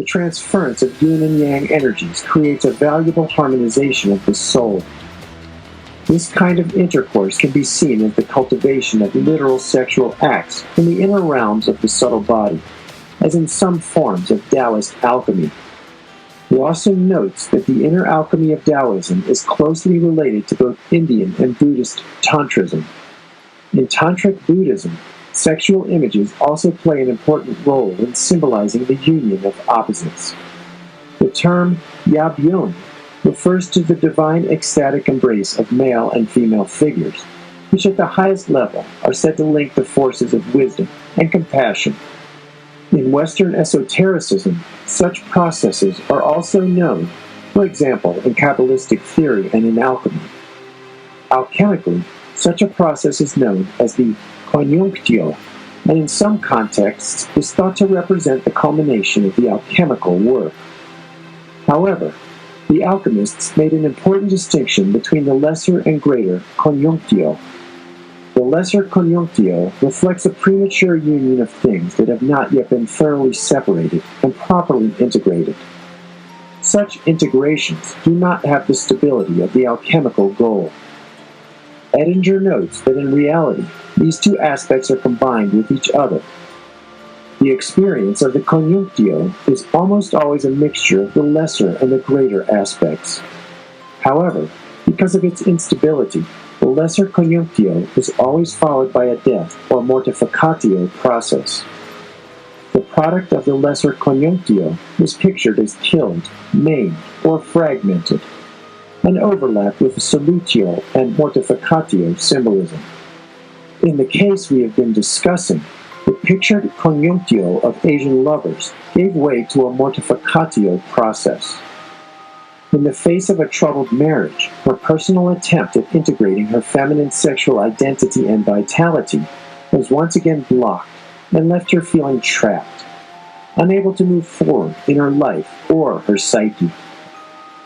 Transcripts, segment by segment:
transference of yin and yang energies creates a valuable harmonization of the soul. This kind of intercourse can be seen as the cultivation of literal sexual acts in the inner realms of the subtle body, as in some forms of Taoist alchemy. Rawson notes that the inner alchemy of Taoism is closely related to both Indian and Buddhist Tantrism. In Tantric Buddhism, sexual images also play an important role in symbolizing the union of opposites. The term yabyun refers to the divine ecstatic embrace of male and female figures, which at the highest level are said to link the forces of wisdom and compassion. In Western esotericism, such processes are also known, for example, in Kabbalistic theory and in alchemy. Alchemically, such a process is known as the conjunctio, and in some contexts is thought to represent the culmination of the alchemical work. However, the alchemists made an important distinction between the lesser and greater conjunctio. The lesser conjunctio reflects a premature union of things that have not yet been thoroughly separated and properly integrated. Such integrations do not have the stability of the alchemical goal. Edinger notes that in reality, these two aspects are combined with each other. The experience of the conjunctio is almost always a mixture of the lesser and the greater aspects. However, because of its instability, the lesser conjunctio is always followed by a death or mortificatio process. The product of the lesser conjunctio is pictured as killed, maimed, or fragmented, an overlap with the solutio and mortificatio symbolism. In the case we have been discussing, the pictured conjunctio of Asian lovers gave way to a mortificatio process. In the face of a troubled marriage, her personal attempt at integrating her feminine sexual identity and vitality was once again blocked and left her feeling trapped, unable to move forward in her life or her psyche.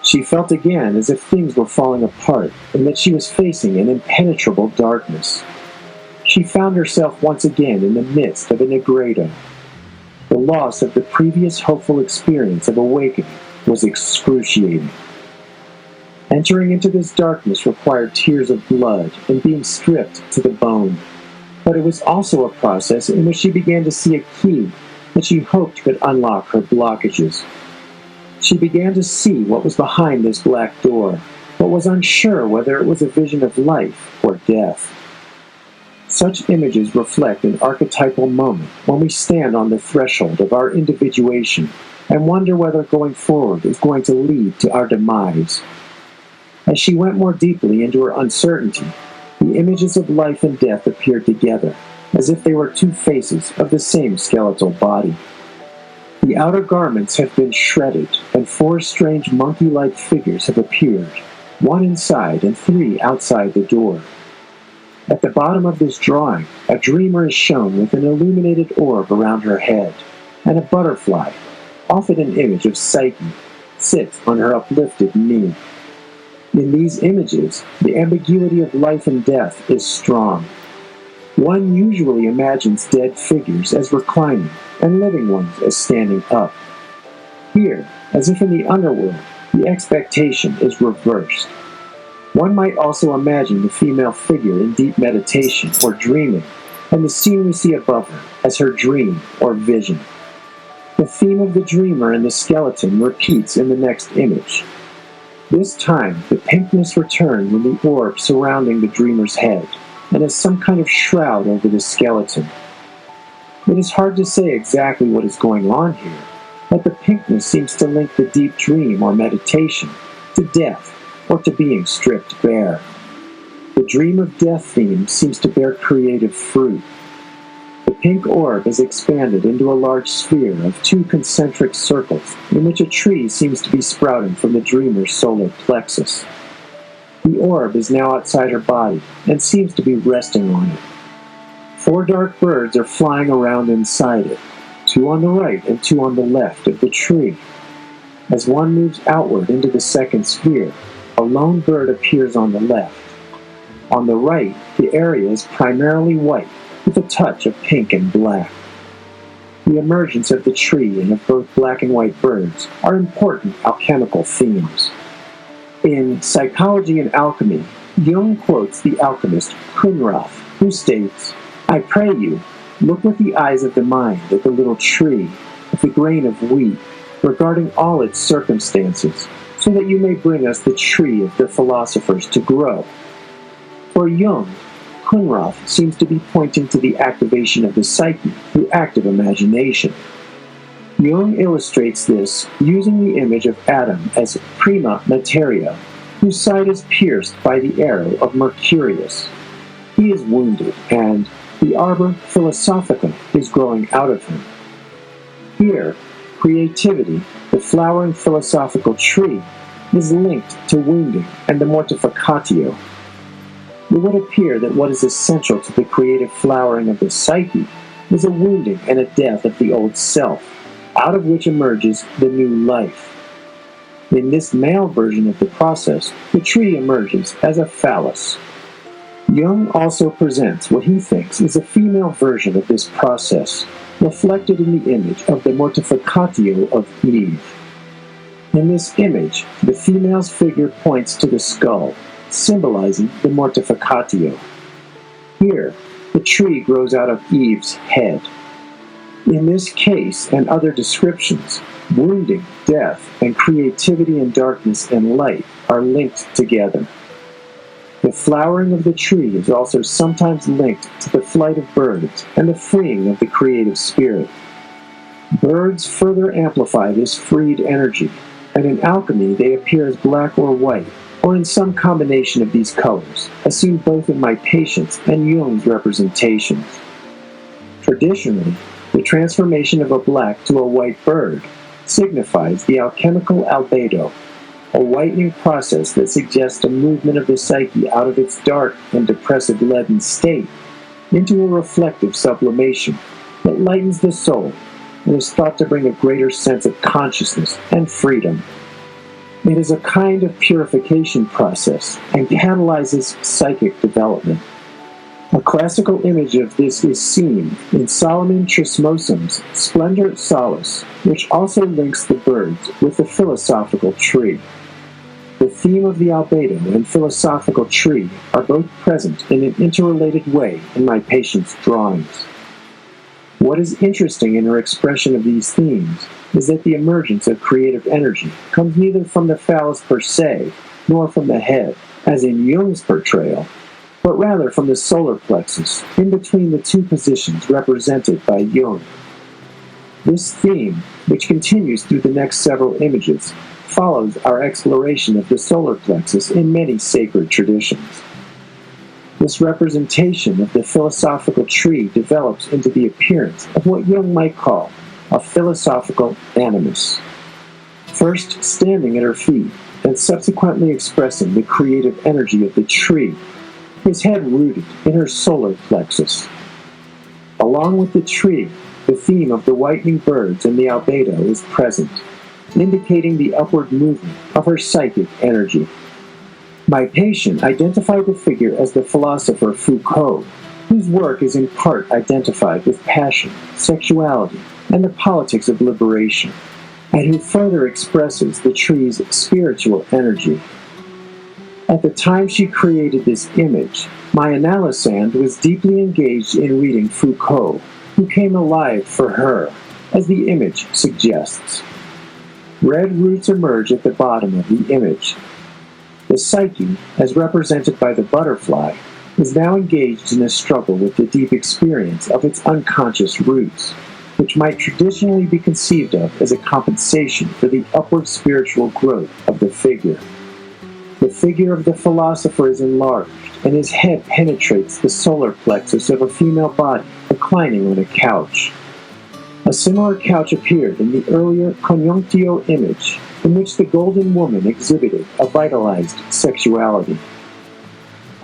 She felt again as if things were falling apart and that she was facing an impenetrable darkness. She found herself once again in the midst of a negredo. The loss of the previous hopeful experience of awakening was excruciating. Entering into this darkness required tears of blood and being stripped to the bone. But it was also a process in which she began to see a key that she hoped could unlock her blockages. She began to see what was behind this black door, but was unsure whether it was a vision of life or death. Such images reflect an archetypal moment when we stand on the threshold of our individuation and wonder whether going forward is going to lead to our demise. As she went more deeply into her uncertainty, the images of life and death appeared together, as if they were two faces of the same skeletal body. The outer garments have been shredded, and 4 strange monkey-like figures have appeared, 1 inside and 3 outside the door. At the bottom of this drawing, a dreamer is shown with an illuminated orb around her head, and a butterfly, often an image of Psyche, sits on her uplifted knee. In these images, the ambiguity of life and death is strong. One usually imagines dead figures as reclining, and living ones as standing up. Here, as if in the underworld, the expectation is reversed. One might also imagine the female figure in deep meditation or dreaming, and the scene we see above her as her dream or vision. The theme of the dreamer and the skeleton repeats in the next image. This time, the pinkness returns when the orb surrounding the dreamer's head, and as some kind of shroud over the skeleton. It is hard to say exactly what is going on here, but the pinkness seems to link the deep dream or meditation to death, or to being stripped bare. The dream of death theme seems to bear creative fruit. The pink orb is expanded into a large sphere of 2 concentric circles in which a tree seems to be sprouting from the dreamer's solar plexus. The orb is now outside her body and seems to be resting on it. 4 dark birds are flying around inside it, 2 on the right and 2 on the left of the tree. As one moves outward into the second sphere, a lone bird appears on the left. On the right, the area is primarily white, with a touch of pink and black. the emergence of the tree and of both black and white birds are important alchemical themes. In Psychology and Alchemy, Jung quotes the alchemist Kunrath, who states, "I pray you, look with the eyes of the mind at the little tree, of the grain of wheat, regarding all its circumstances, so that you may bring us the tree of the philosophers to grow." For Jung, Kunrath seems to be pointing to the activation of the psyche through active imagination. Jung illustrates this using the image of Adam as prima materia, whose side is pierced by the arrow of Mercurius. He is wounded, and the arbor philosophica is growing out of him. Here, creativity, the flowering philosophical tree, is linked to wounding and the mortificatio. It would appear that what is essential to the creative flowering of the psyche is a wounding and a death of the old self, out of which emerges the new life. In this male version of the process, the tree emerges as a phallus. Jung also presents what he thinks is a female version of this process, reflected in the image of the mortificatio of Eve. In this image, the female's figure points to the skull, symbolizing the mortificatio. Here, the tree grows out of Eve's head. In this case and other descriptions, wounding, death, and creativity and darkness and light are linked together. The flowering of the tree is also sometimes linked to the flight of birds and the freeing of the creative spirit. Birds further amplify this freed energy, and in alchemy they appear as black or white, or in some combination of these colors, as seen both in my patients and Jung's representations. Traditionally, the transformation of a black to a white bird signifies the alchemical albedo, a whitening process that suggests a movement of the psyche out of its dark and depressive leaden state into a reflective sublimation that lightens the soul and is thought to bring a greater sense of consciousness and freedom. It is a kind of purification process and catalyzes psychic development. A classical image of this is seen in Solomon Trismosum's Splendor Salis, which also links the birds with the philosophical tree. The theme of the albedo and philosophical tree are both present in an interrelated way in my patient's drawings. What is interesting in her expression of these themes is that the emergence of creative energy comes neither from the phallus per se, nor from the head, as in Jung's portrayal, but rather from the solar plexus, in between the two positions represented by Jung. This theme, which continues through the next several images, follows our exploration of the solar plexus in many sacred traditions. This representation of the philosophical tree develops into the appearance of what Jung might call a philosophical animus, first standing at her feet and subsequently expressing the creative energy of the tree, his head rooted in her solar plexus. Along with the tree, the theme of the whitening birds and the albedo is present, indicating the upward movement of her psychic energy. My patient identified the figure as the philosopher Foucault, whose work is in part identified with passion, sexuality, and the politics of liberation, and who further expresses the tree's spiritual energy. At the time she created this image, my analysand was deeply engaged in reading Foucault, who came alive for her, as the image suggests. Red roots emerge at the bottom of the image. The psyche, as represented by the butterfly, is now engaged in a struggle with the deep experience of its unconscious roots, which might traditionally be conceived of as a compensation for the upward spiritual growth of the figure. The figure of the philosopher is enlarged, and his head penetrates the solar plexus of a female body reclining on a couch. A similar couch appeared in the earlier Conjunctio image, in which the golden woman exhibited a vitalized sexuality.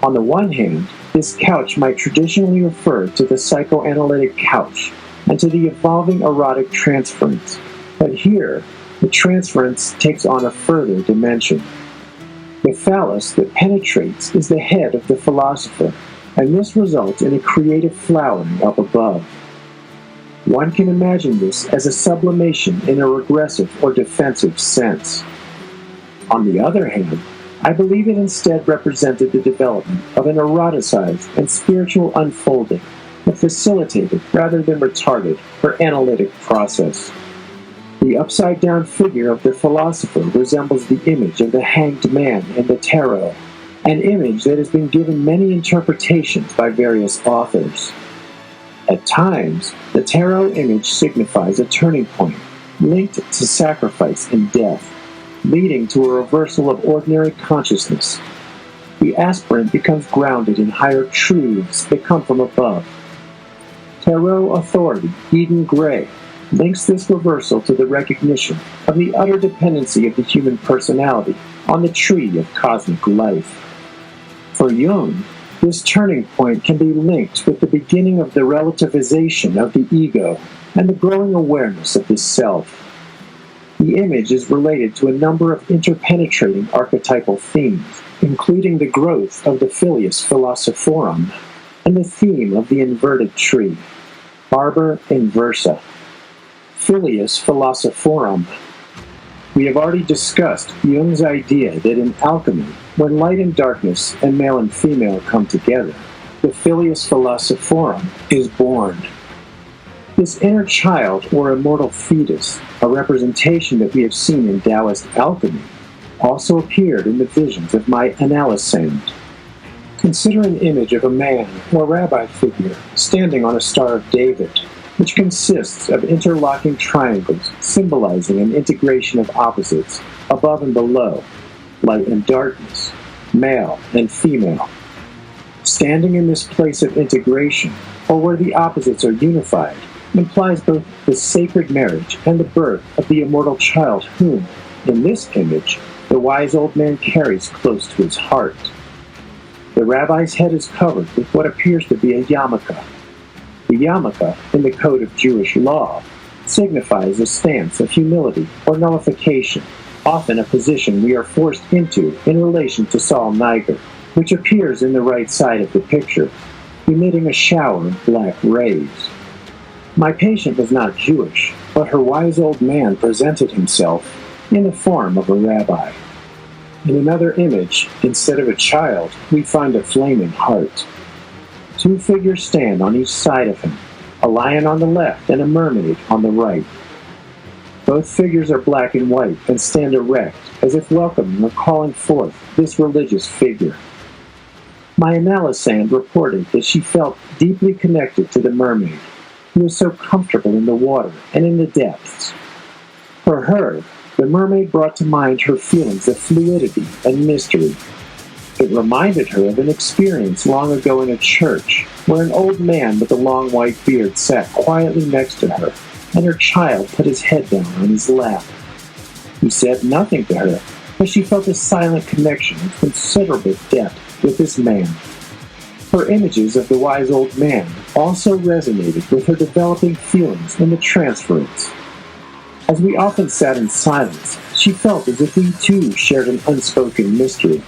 On the one hand, this couch might traditionally refer to the psychoanalytic couch and to the evolving erotic transference, but here, the transference takes on a further dimension. The phallus that penetrates is the head of the philosopher, and this results in a creative flowering up above. One can imagine this as a sublimation in a regressive or defensive sense. On the other hand, I believe it instead represented the development of an eroticized and spiritual unfolding, a facilitated rather than retarded or analytic process. The upside-down figure of the philosopher resembles the image of the hanged man in the tarot, an image that has been given many interpretations by various authors. At times, the tarot image signifies a turning point linked to sacrifice and death, leading to a reversal of ordinary consciousness. The aspirant becomes grounded in higher truths that come from above. Tarot authority Eden Gray links this reversal to the recognition of the utter dependency of the human personality on the tree of cosmic life. For Jung, this turning point can be linked with the beginning of the relativization of the ego and the growing awareness of the self. The image is related to a number of interpenetrating archetypal themes, including the growth of the filius philosophorum and the theme of the inverted tree, arbor inversa. Filius philosophorum. We have already discussed Jung's idea that in alchemy, when light and darkness and male and female come together, the filius philosophorum is born. This inner child or immortal fetus, a representation that we have seen in Taoist alchemy, also appeared in the visions of my analysand. Consider an image of a man or rabbi figure standing on a Star of David, which consists of interlocking triangles symbolizing an integration of opposites, above and below, light and darkness, male and female. Standing in this place of integration, or where the opposites are unified, implies both the sacred marriage and the birth of the immortal child whom, in this image, the wise old man carries close to his heart. The rabbi's head is covered with what appears to be a yarmulke. The yarmulke, in the code of Jewish law, signifies a stance of humility or nullification, often a position we are forced into in relation to Saul Niger, which appears in the right side of the picture, emitting a shower of black rays. My patient was not Jewish, but her wise old man presented himself in the form of a rabbi. In another image, instead of a child, we find a flaming heart. Two figures stand on each side of him, a lion on the left and a mermaid on the right. Both figures are black and white and stand erect, as if welcoming or calling forth this religious figure. My analysand reported that she felt deeply connected to the mermaid, who was so comfortable in the water and in the depths. For her, the mermaid brought to mind her feelings of fluidity and mystery. It reminded her of an experience long ago in a church, where an old man with a long white beard sat quietly next to her, and her child put his head down on his lap. He said nothing to her, but she felt a silent connection of considerable depth with this man. Her images of the wise old man also resonated with her developing feelings in the transference. As we often sat in silence, she felt as if we too shared an unspoken mystery.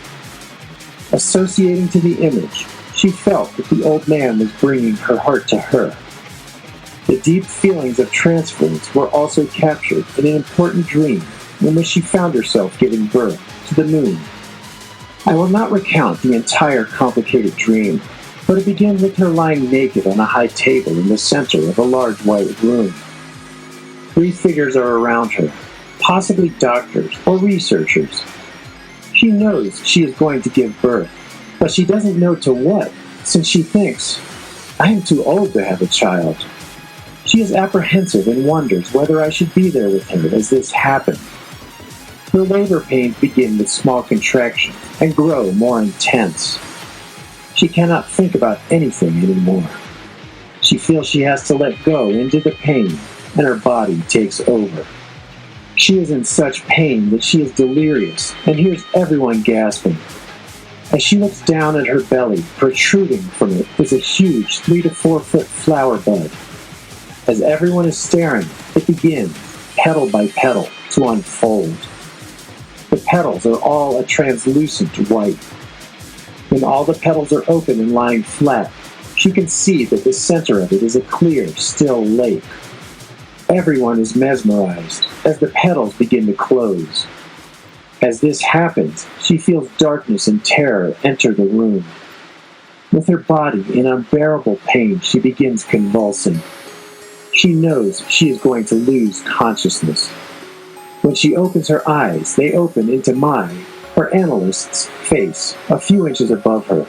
Associating to the image, she felt that the old man was bringing her heart to her. The deep feelings of transference were also captured in an important dream in which she found herself giving birth to the moon. I will not recount the entire complicated dream, but it began with her lying naked on a high table in the center of a large white room. 3 figures are around her, possibly doctors or researchers. She knows she is going to give birth, but she doesn't know to what, since she thinks, I am too old to have a child. She is apprehensive and wonders whether I should be there with her as this happens. Her labor pains begin with small contractions and grow more intense. She cannot think about anything anymore. She feels she has to let go into the pain, and her body takes over. She is in such pain that she is delirious and hears everyone gasping. As she looks down at her belly, protruding from it is a huge 3 to 4 foot flower bud. As everyone is staring, it begins, petal by petal, to unfold. The petals are all a translucent white. When all the petals are open and lying flat, she can see that the center of it is a clear, still lake, Everyone is mesmerized as the petals begin to close. As this happens, she feels darkness and terror enter the room. With her body in unbearable pain, she begins convulsing. She knows she is going to lose consciousness. When she opens her eyes, they open into her analyst's face, a few inches above her.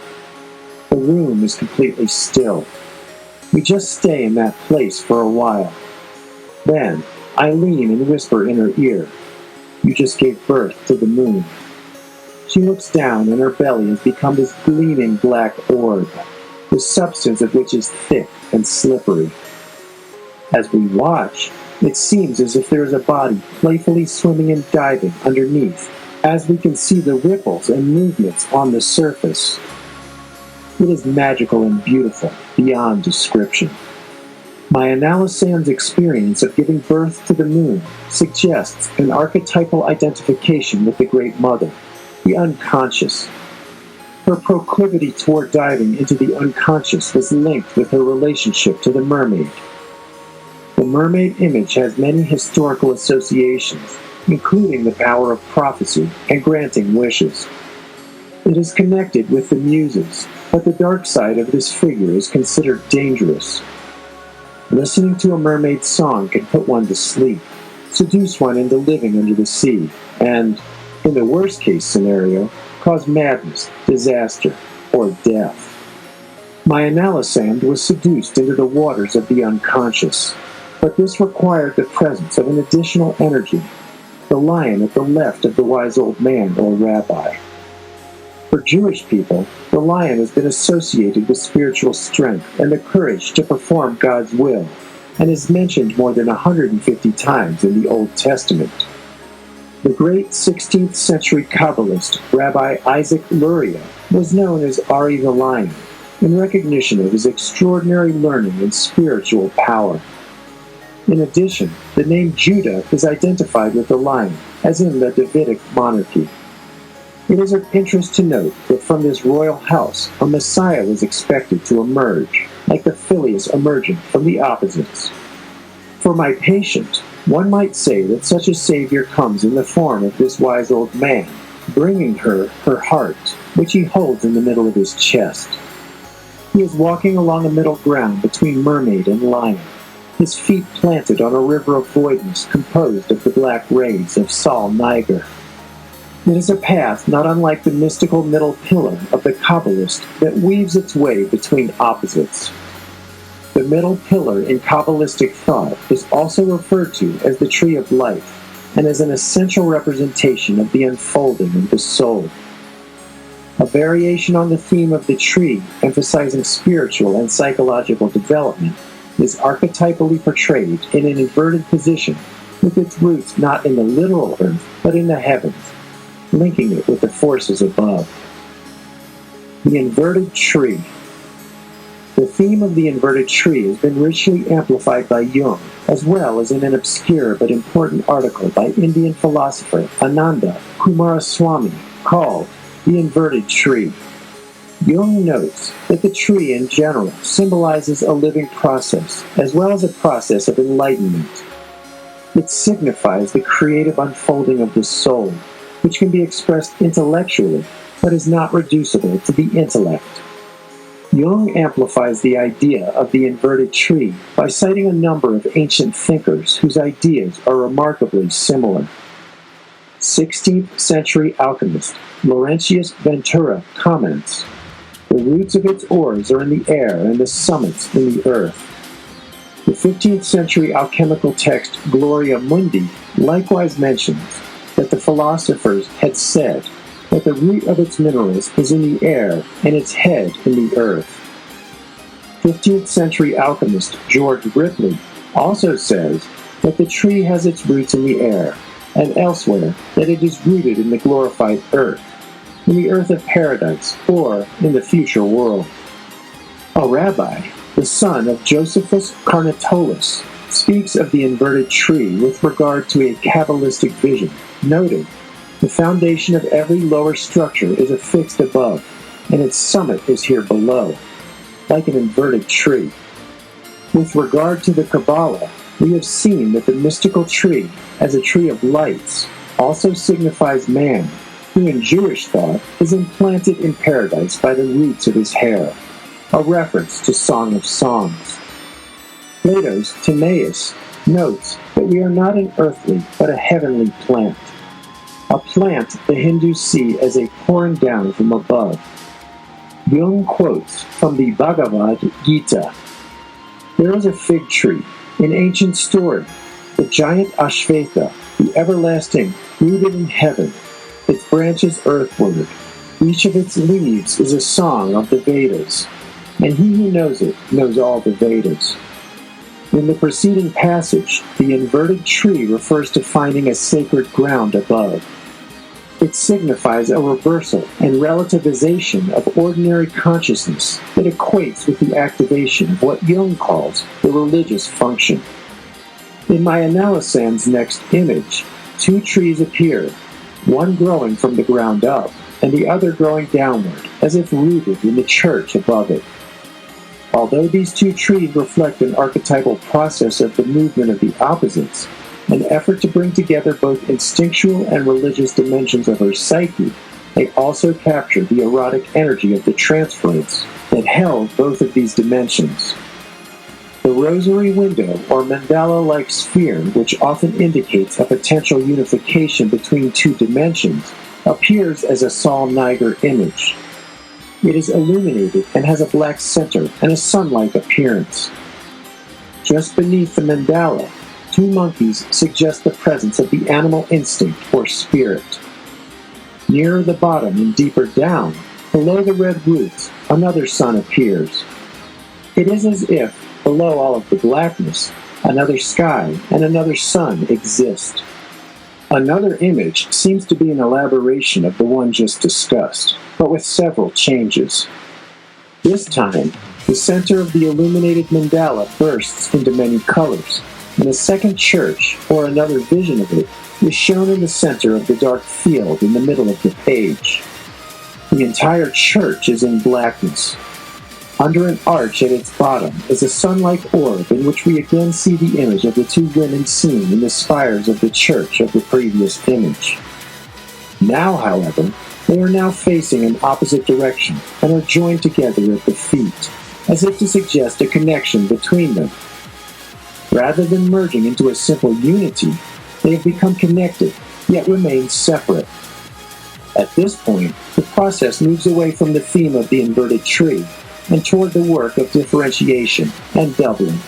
The room is completely still. We just stay in that place for a while. Then, I lean and whisper in her ear, "You just gave birth to the moon." She looks down and her belly has become this gleaming black orb, the substance of which is thick and slippery. As we watch, it seems as if there is a body playfully swimming and diving underneath, as we can see the ripples and movements on the surface. It is magical and beautiful, beyond description. My analysand's experience of giving birth to the moon suggests an archetypal identification with the Great Mother, the unconscious. Her proclivity toward diving into the unconscious was linked with her relationship to the mermaid. The mermaid image has many historical associations, including the power of prophecy and granting wishes. It is connected with the Muses, but the dark side of this figure is considered dangerous. Listening to a mermaid song can put one to sleep, seduce one into living under the sea, and, in the worst-case scenario, cause madness, disaster, or death. My analysand was seduced into the waters of the unconscious, but this required the presence of an additional energy, the lion at the left of the wise old man or rabbi. For Jewish people, the lion has been associated with spiritual strength and the courage to perform God's will, and is mentioned more than 150 times in the Old Testament. The great 16th century Kabbalist Rabbi Isaac Luria was known as Ari the Lion, in recognition of his extraordinary learning and spiritual power. In addition, the name Judah is identified with the lion, as in the Davidic monarchy. It is of interest to note that from this royal house, a Messiah was expected to emerge, like the Phileas emerging from the opposites. For my patient, one might say that such a Savior comes in the form of this wise old man, bringing her heart, which he holds in the middle of his chest. He is walking along a middle ground between mermaid and lion, his feet planted on a river of voidness composed of the black rays of Sol Niger. It is a path not unlike the mystical middle pillar of the Kabbalist that weaves its way between opposites. The middle pillar in Kabbalistic thought is also referred to as the tree of life, and as an essential representation of the unfolding of the soul. A variation on the theme of the tree, emphasizing spiritual and psychological development, is archetypally portrayed in an inverted position, with its roots not in the literal earth, but in the heavens, linking it with the forces above. The inverted tree. The theme of the inverted tree has been richly amplified by Jung, as well as in an obscure but important article by Indian philosopher Ananda Kumaraswamy called The Inverted Tree. Jung notes that the tree in general symbolizes a living process, as well as a process of enlightenment. It signifies the creative unfolding of the soul, which can be expressed intellectually, but is not reducible to the intellect. Jung amplifies the idea of the inverted tree by citing a number of ancient thinkers whose ideas are remarkably similar. 16th century alchemist Laurentius Ventura comments, "The roots of its ores are in the air and the summits in the earth." The 15th century alchemical text Gloria Mundi likewise mentions that the philosophers had said that the root of its minerals is in the air and its head in the earth. 15th century alchemist George Ripley also says that the tree has its roots in the air, and elsewhere that it is rooted in the glorified earth, in the earth of paradise, or in the future world. A rabbi, the son of Josephus Carnotolus, speaks of the inverted tree with regard to a Kabbalistic vision, noting, "The foundation of every lower structure is affixed above, and its summit is here below, like an inverted tree." With regard to the Kabbalah, we have seen that the mystical tree, as a tree of lights, also signifies man, who in Jewish thought is implanted in paradise by the roots of his hair, a reference to Song of Songs. Plato's Timaeus notes that we are not an earthly but a heavenly plant, a plant the Hindus see as a pouring down from above. Jung quotes from the Bhagavad Gita, "There is a fig tree in ancient story, the giant Ashvatha, the everlasting, rooted in heaven, its branches earthward. Each of its leaves is a song of the Vedas, and he who knows it knows all the Vedas." In the preceding passage, the inverted tree refers to finding a sacred ground above. It signifies a reversal and relativization of ordinary consciousness that equates with the activation of what Jung calls the religious function. In my Analysan's next image, two trees appear, one growing from the ground up, and the other growing downward, as if rooted in the church above it. Although these two trees reflect an archetypal process of the movement of the opposites, an effort to bring together both instinctual and religious dimensions of her psyche, they also capture the erotic energy of the transference that held both of these dimensions. The rosary window, or mandala-like sphere, which often indicates a potential unification between two dimensions, appears as a Sol Niger image. It is illuminated and has a black center and a sun-like appearance. Just beneath the mandala, two monkeys suggest the presence of the animal instinct or spirit. Nearer the bottom and deeper down, below the red roots, another sun appears. It is as if, below all of the blackness, another sky and another sun exist. Another image seems to be an elaboration of the one just discussed, but with several changes. This time, the center of the illuminated mandala bursts into many colors, and a second church, or another vision of it, is shown in the center of the dark field in the middle of the page. The entire church is in blackness. Under an arch at its bottom is a sun-like orb in which we again see the image of the two women seen in the spires of the church of the previous image. Now, however, they are now facing in opposite direction and are joined together at the feet, as if to suggest a connection between them. Rather than merging into a simple unity, they have become connected, yet remain separate. At this point, the process moves away from the theme of the inverted tree and toward the work of differentiation and doubling.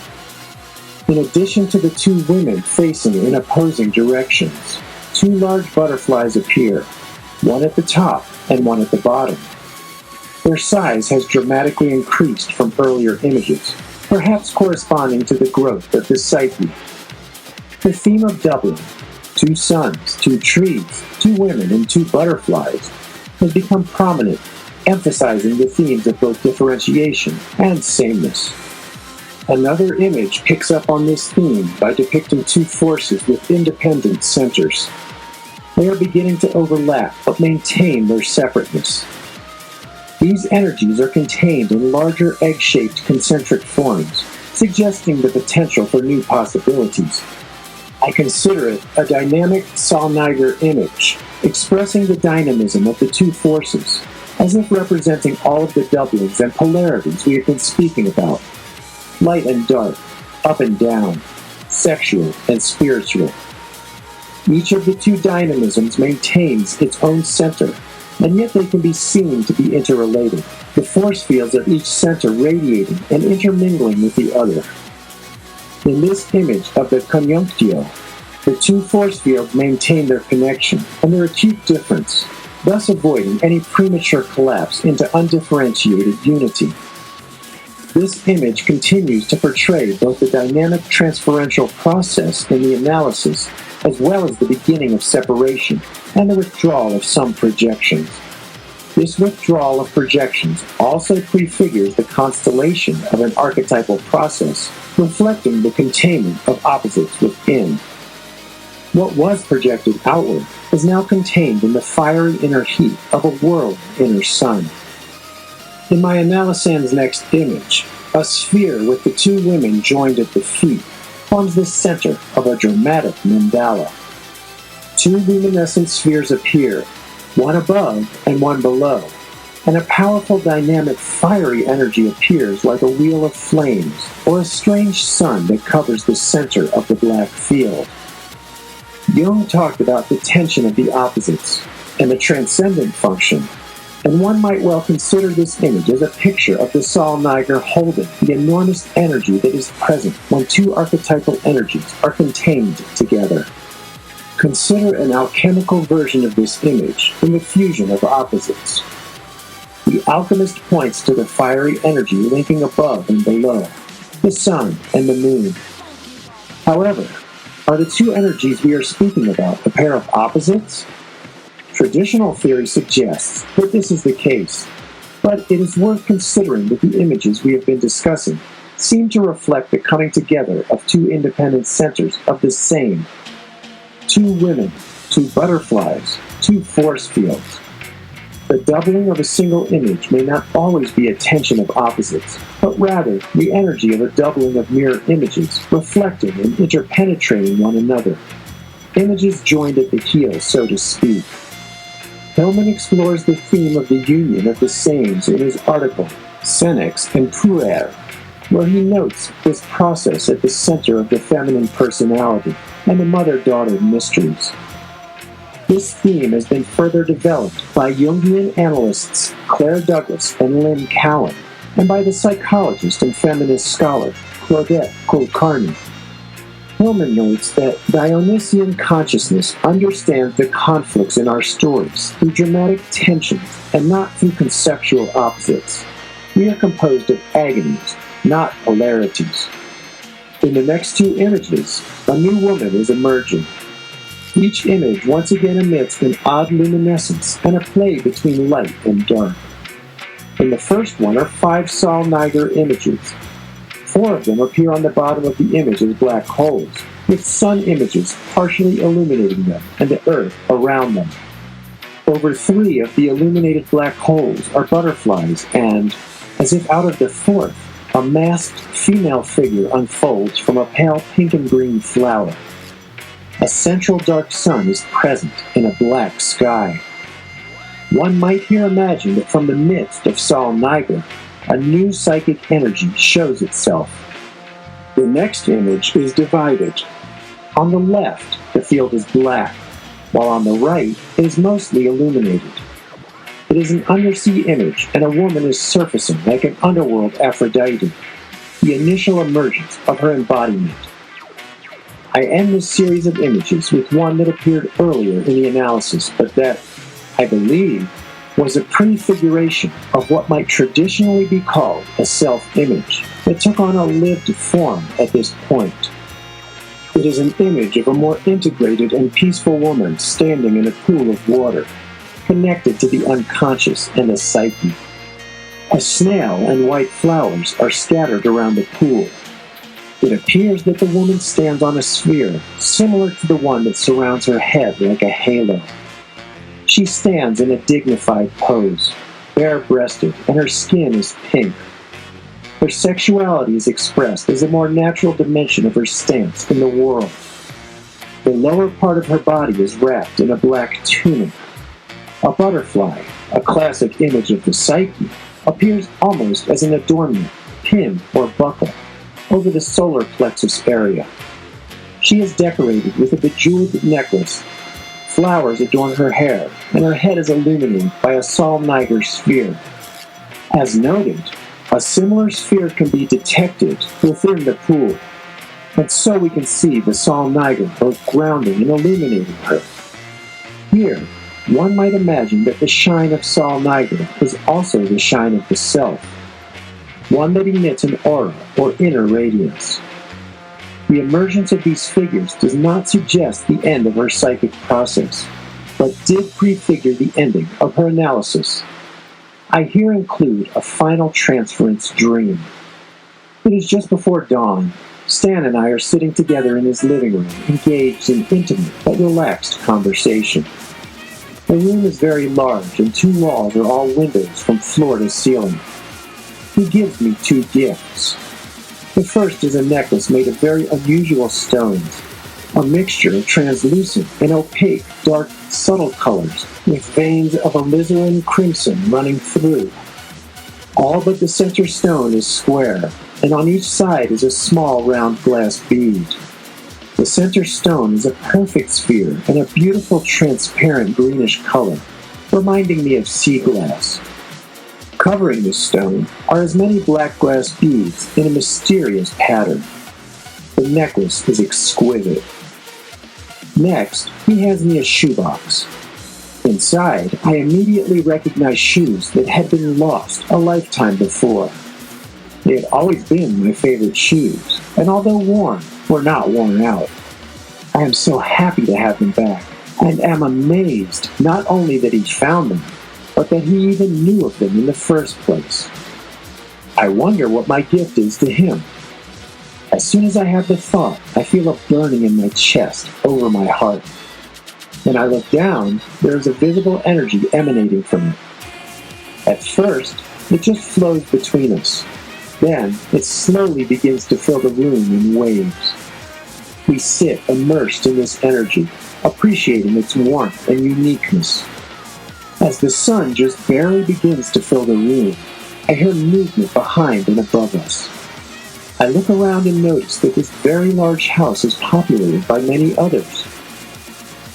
In addition to the two women facing in opposing directions, two large butterflies appear, one at the top and one at the bottom. Their size has dramatically increased from earlier images, perhaps corresponding to the growth of the psyche. The theme of doubling, two suns, two trees, two women, and two butterflies, has become prominent, emphasizing the themes of both differentiation and sameness. Another image picks up on this theme by depicting two forces with independent centers. They are beginning to overlap but maintain their separateness. These energies are contained in larger egg-shaped concentric forms, suggesting the potential for new possibilities. I consider it a dynamic Sol Niger image, expressing the dynamism of the two forces, as if representing all of the doublings and polarities we have been speaking about. Light and dark, up and down, sexual and spiritual. Each of the two dynamisms maintains its own center, and yet they can be seen to be interrelated, the force fields of each center radiating and intermingling with the other. In this image of the conjunctio, the two force fields maintain their connection and their acute difference, thus avoiding any premature collapse into undifferentiated unity. This image continues to portray both the dynamic transferential process in the analysis, as well as the beginning of separation and the withdrawal of some projections. This withdrawal of projections also prefigures the constellation of an archetypal process, reflecting the containment of opposites within. What was projected outward is now contained in the fiery inner heat of a world inner sun. In my Analysan's next image, a sphere with the two women joined at the feet, forms the center of a dramatic mandala. Two luminescent spheres appear, one above and one below, and a powerful dynamic fiery energy appears like a wheel of flames or a strange sun that covers the center of the black field. Jung talked about the tension of the opposites and the transcendent function, and one might well consider this image as a picture of the Sol Niger holding the enormous energy that is present when two archetypal energies are contained together. Consider an alchemical version of this image in the fusion of opposites. The alchemist points to the fiery energy linking above and below, the sun and the moon. However, are the two energies we are speaking about a pair of opposites? Traditional theory suggests that this is the case, but it is worth considering that the images we have been discussing seem to reflect the coming together of two independent centers of the same. Two women, two butterflies, two force fields. The doubling of a single image may not always be a tension of opposites, but rather the energy of a doubling of mirror images reflecting and interpenetrating one another. Images joined at the heel, so to speak. Hillman explores the theme of the union of the sames in his article, Senex and Puer, where he notes this process at the center of the feminine personality and the mother-daughter mysteries. This theme has been further developed by Jungian analysts Claire Douglas and Lynn Cowan, and by the psychologist and feminist scholar Claudette Kulkarni. Hillman notes that Dionysian consciousness understands the conflicts in our stories through dramatic tensions and not through conceptual opposites. We are composed of agonies, not polarities. In the next two images, a new woman is emerging. Each image once again emits an odd luminescence and a play between light and dark. In the first one are 5 Sol Niger images. 4 of them appear on the bottom of the image as black holes, with sun images partially illuminating them and the earth around them. Over 3 of the illuminated black holes are butterflies and, as if out of the 4th, a masked female figure unfolds from a pale pink and green flower. A central dark sun is present in a black sky. One might here imagine that from the midst of Sol Niger, a new psychic energy shows itself. The next image is divided. On the left, the field is black, while on the right, it is mostly illuminated. It is an undersea image, and a woman is surfacing like an underworld Aphrodite, the initial emergence of her embodiment. I end this series of images with one that appeared earlier in the analysis, but that, I believe, was a prefiguration of what might traditionally be called a self-image that took on a lived form at this point. It is an image of a more integrated and peaceful woman standing in a pool of water, connected to the unconscious and the psyche. A snail and white flowers are scattered around the pool. It appears that the woman stands on a sphere similar to the one that surrounds her head like a halo. She stands in a dignified pose, bare-breasted, and her skin is pink. Her sexuality is expressed as a more natural dimension of her stance in the world. The lower part of her body is wrapped in a black tunic. A butterfly, a classic image of the psyche, appears almost as an adornment, pin or buckle, over the solar plexus area. She is decorated with a bejeweled necklace. Flowers adorn her hair, and her head is illuminated by a Sol Niger sphere. As noted, a similar sphere can be detected within the pool, and so we can see the Sol Niger both grounding and illuminating her. Here, one might imagine that the shine of Sol Niger is also the shine of the self, one that emits an aura or inner radiance. The emergence of these figures does not suggest the end of her psychic process, but did prefigure the ending of her analysis. I here include a final transference dream. It is just before dawn. Stan and I are sitting together in his living room, engaged in intimate but relaxed conversation. The room is very large, and 2 walls are all windows from floor to ceiling. He gives me 2 gifts. The first is a necklace made of very unusual stones, a mixture of translucent and opaque, dark, subtle colors, with veins of alizarin crimson running through. All but the center stone is square, and on each side is a small round glass bead. The center stone is a perfect sphere and a beautiful transparent greenish color, reminding me of sea glass. Covering the stone are as many black glass beads in a mysterious pattern. The necklace is exquisite. Next, he hands me a shoebox. Inside, I immediately recognize shoes that had been lost a lifetime before. They had always been my favorite shoes, and although worn, were not worn out. I am so happy to have them back, and am amazed not only that he found them, but that he even knew of them in the first place. I wonder what my gift is to him. As soon as I have the thought, I feel a burning in my chest over my heart. When I look down, there is a visible energy emanating from it. At first, it just flows between us. Then, it slowly begins to fill the room in waves. We sit immersed in this energy, appreciating its warmth and uniqueness. As the sun just barely begins to fill the room, I hear movement behind and above us. I look around and notice that this very large house is populated by many others.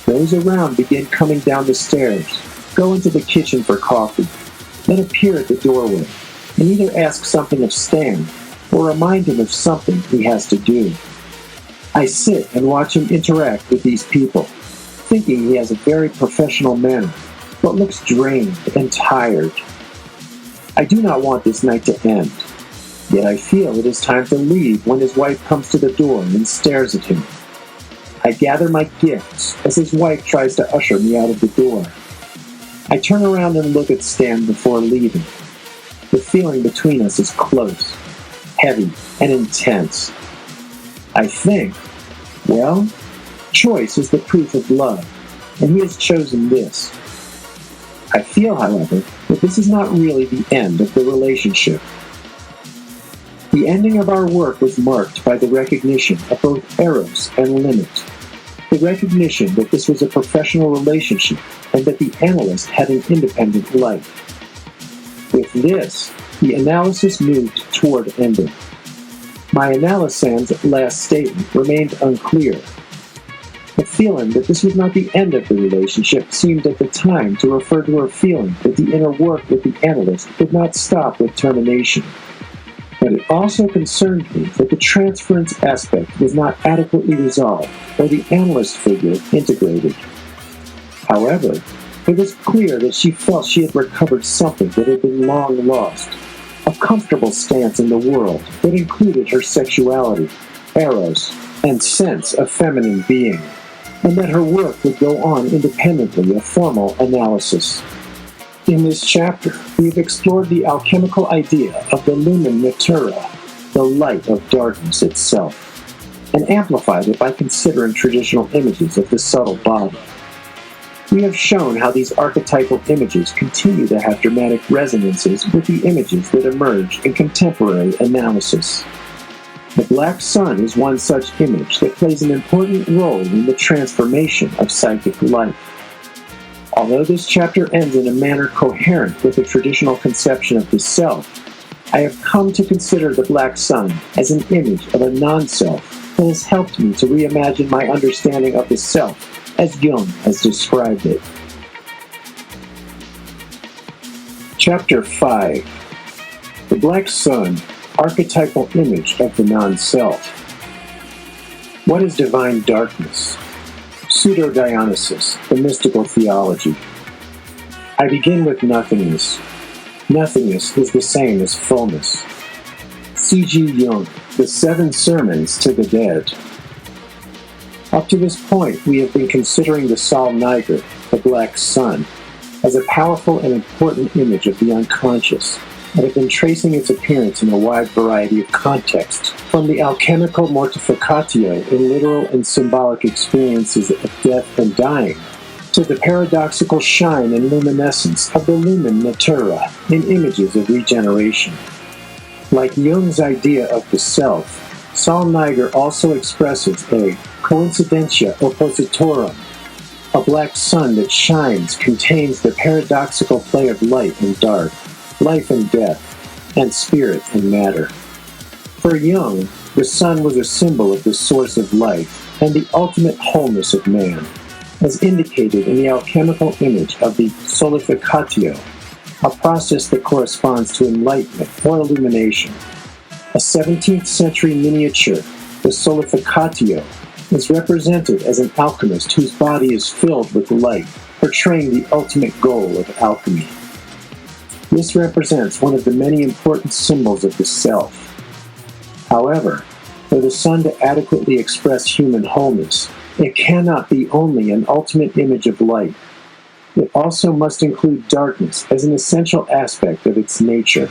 Those around begin coming down the stairs, go into the kitchen for coffee, then appear at the doorway, and either ask something of Stan or remind him of something he has to do. I sit and watch him interact with these people, thinking he has a very professional manner, but looks drained and tired. I do not want this night to end, yet I feel it is time to leave when his wife comes to the door and stares at him. I gather my gifts as his wife tries to usher me out of the door. I turn around and look at Stan before leaving. The feeling between us is close, heavy, and intense. I think, well, choice is the proof of love, and he has chosen this. I feel, however, that this is not really the end of the relationship. The ending of our work was marked by the recognition of both Eros and limit. The recognition that this was a professional relationship and that the analyst had an independent life. With this, the analysis moved toward ending. My analysand's last statement remained unclear. The feeling that this was not the end of the relationship seemed at the time to refer to her feeling that the inner work with the analyst did not stop with termination. But it also concerned me that the transference aspect was not adequately resolved or the analyst figure integrated. However, it was clear that she felt she had recovered something that had been long lost, a comfortable stance in the world that included her sexuality, eros, and sense of feminine being, and that her work would go on independently of formal analysis. In this chapter, we have explored the alchemical idea of the lumen natura, the light of darkness itself, and amplified it by considering traditional images of the subtle body. We have shown how these archetypal images continue to have dramatic resonances with the images that emerge in contemporary analysis. The black sun is one such image that plays an important role in the transformation of psychic life. Although this chapter ends in a manner coherent with the traditional conception of the self, I have come to consider the black sun as an image of a non-self that has helped me to reimagine my understanding of the self as Jung has described it. Chapter 5. The Black Sun, Archetypal Image of the Non-Self. What is divine darkness? Pseudo-Dionysus, the mystical theology. I begin with nothingness. Nothingness is the same as fullness. C.G. Jung, The Seven Sermons to the Dead. Up to this point, we have been considering the Sol Niger, the Black Sun, as a powerful and important image of the unconscious, and have been tracing its appearance in a wide variety of contexts, from the alchemical mortificatio in literal and symbolic experiences of death and dying, to the paradoxical shine and luminescence of the lumen natura in images of regeneration. Like Jung's idea of the self, Saul Niger also expresses a coincidentia oppositorum. A black sun that shines contains the paradoxical play of light and dark, life and death, and spirit and matter. For Jung, the sun was a symbol of the source of life and the ultimate wholeness of man, as indicated in the alchemical image of the solificatio, a process that corresponds to enlightenment or illumination. A 17th century miniature, the solificatio, is represented as an alchemist whose body is filled with light, portraying the ultimate goal of alchemy. This represents one of the many important symbols of the self. However, for the sun to adequately express human wholeness, it cannot be only an ultimate image of light. It also must include darkness as an essential aspect of its nature.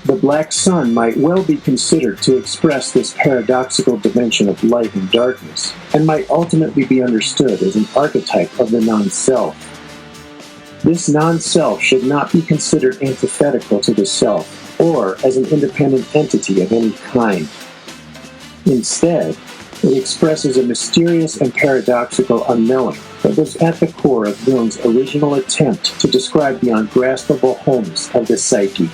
The black sun might well be considered to express this paradoxical dimension of light and darkness, and might ultimately be understood as an archetype of the non-self. This non-self should not be considered antithetical to the self, or as an independent entity of any kind. Instead, it expresses a mysterious and paradoxical unknowing that was at the core of Jung's original attempt to describe the ungraspable wholeness of the psyche.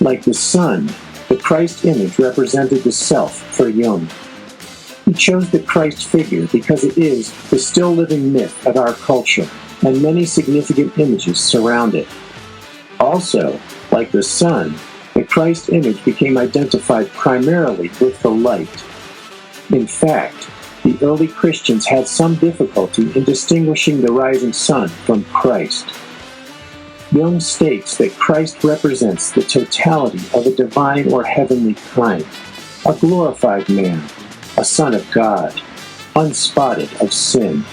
Like the sun, the Christ image represented the self for Jung. He chose the Christ figure because it is the still living myth of our culture, and many significant images surround it. Also, like the sun, the Christ image became identified primarily with the light. In fact, the early Christians had some difficulty in distinguishing the rising sun from Christ. Jung states that Christ represents the totality of a divine or heavenly kind, a glorified man, a son of God, unspotted of sin.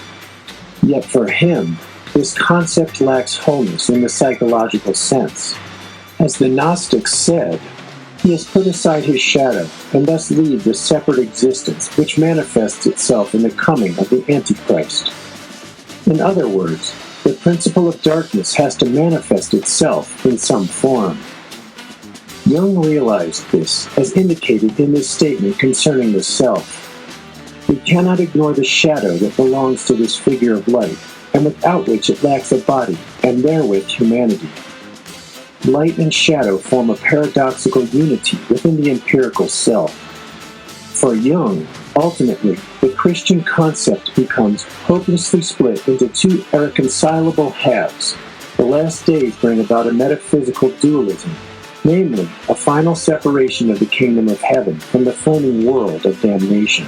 Yet for him, this concept lacks wholeness in the psychological sense. As the Gnostics said, he has put aside his shadow and thus leads a separate existence which manifests itself in the coming of the Antichrist. In other words, the principle of darkness has to manifest itself in some form. Jung realized this, as indicated in this statement concerning the self. We cannot ignore the shadow that belongs to this figure of light, and without which it lacks a body, and therewith humanity. Light and shadow form a paradoxical unity within the empirical self. For Jung, ultimately, the Christian concept becomes hopelessly split into two irreconcilable halves. The last days bring about a metaphysical dualism, namely, a final separation of the kingdom of heaven from the foaming world of damnation.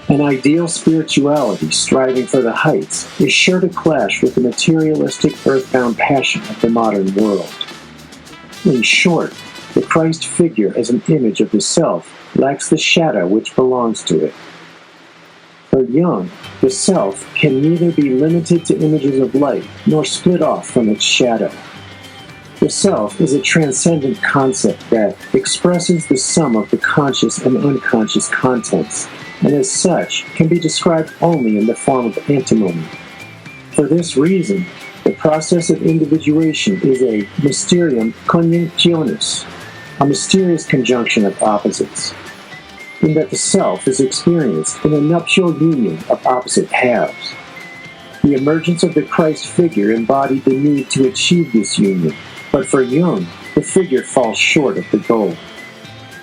An ideal spirituality striving for the heights is sure to clash with the materialistic earthbound passion of the modern world. In short, the Christ figure as an image of the self lacks the shadow which belongs to it. For Jung, the self can neither be limited to images of light nor split off from its shadow. The self is a transcendent concept that expresses the sum of the conscious and unconscious contents, and as such can be described only in the form of antinomy. For this reason, the process of individuation is a mysterium conjunctionis, a mysterious conjunction of opposites, in that the self is experienced in a nuptial union of opposite halves. The emergence of the Christ figure embodied the need to achieve this union, but for Jung, the figure falls short of the goal.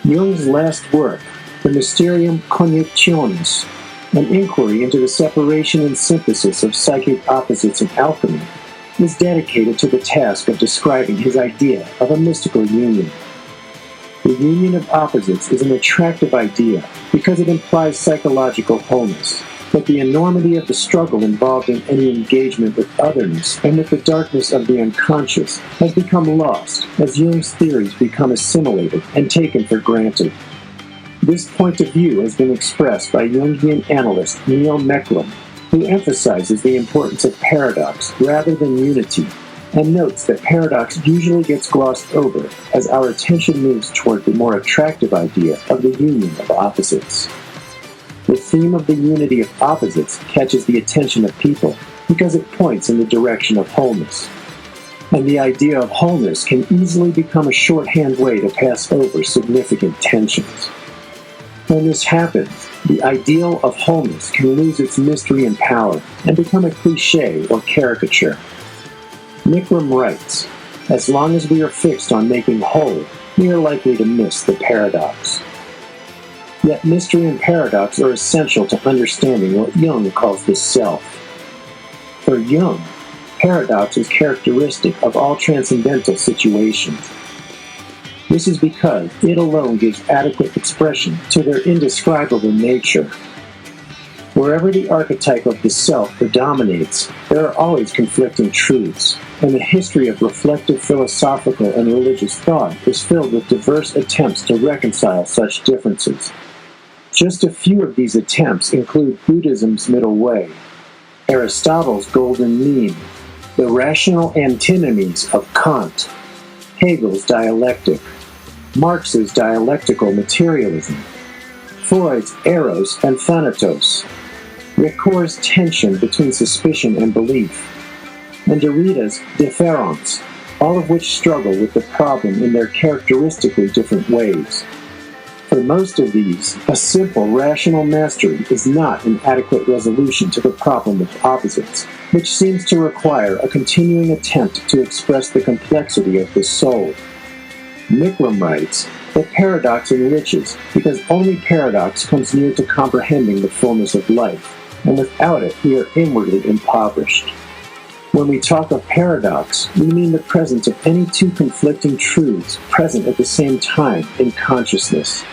Jung's last work, the Mysterium Conjunctionis, an inquiry into the separation and synthesis of psychic opposites in alchemy, is dedicated to the task of describing his idea of a mystical union. The union of opposites is an attractive idea because it implies psychological wholeness, but the enormity of the struggle involved in any engagement with otherness and with the darkness of the unconscious has become lost as Jung's theories become assimilated and taken for granted. This point of view has been expressed by Jungian analyst Neil Mecklem, who emphasizes the importance of paradox rather than unity, and notes that paradox usually gets glossed over as our attention moves toward the more attractive idea of the union of opposites. The theme of the unity of opposites catches the attention of people because it points in the direction of wholeness. and the idea of wholeness can easily become a shorthand way to pass over significant tensions. When this happens, the ideal of wholeness can lose its mystery and power and become a cliché or caricature. Mikram writes, "As long as we are fixed on making whole, we are likely to miss the paradox." Yet mystery and paradox are essential to understanding what Jung calls the self. For Jung, paradox is characteristic of all transcendental situations. This is because it alone gives adequate expression to their indescribable nature. Wherever the archetype of the self predominates, there are always conflicting truths, and the history of reflective philosophical and religious thought is filled with diverse attempts to reconcile such differences. Just a few of these attempts include Buddhism's middle way, Aristotle's golden mean, the rational antinomies of Kant, Hegel's dialectic, Marx's dialectical materialism, Freud's eros and thanatos, Ricoeur's tension between suspicion and belief, and Derrida's différance, all of which struggle with the problem in their characteristically different ways. For most of these, a simple rational mastery is not an adequate resolution to the problem of opposites, which seems to require a continuing attempt to express the complexity of the soul. Mikram writes that paradox enriches because only paradox comes near to comprehending the fullness of life, and without it we are inwardly impoverished. When we talk of paradox, we mean the presence of any two conflicting truths present at the same time in consciousness.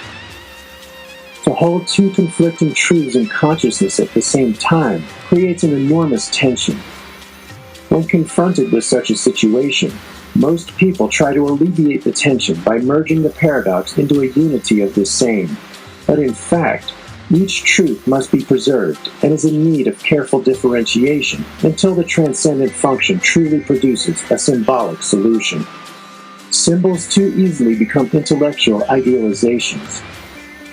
To hold two conflicting truths in consciousness at the same time creates an enormous tension. When confronted with such a situation, most people try to alleviate the tension by merging the paradox into a unity of the same. But in fact, each truth must be preserved and is in need of careful differentiation until the transcendent function truly produces a symbolic solution. Symbols too easily become intellectual idealizations.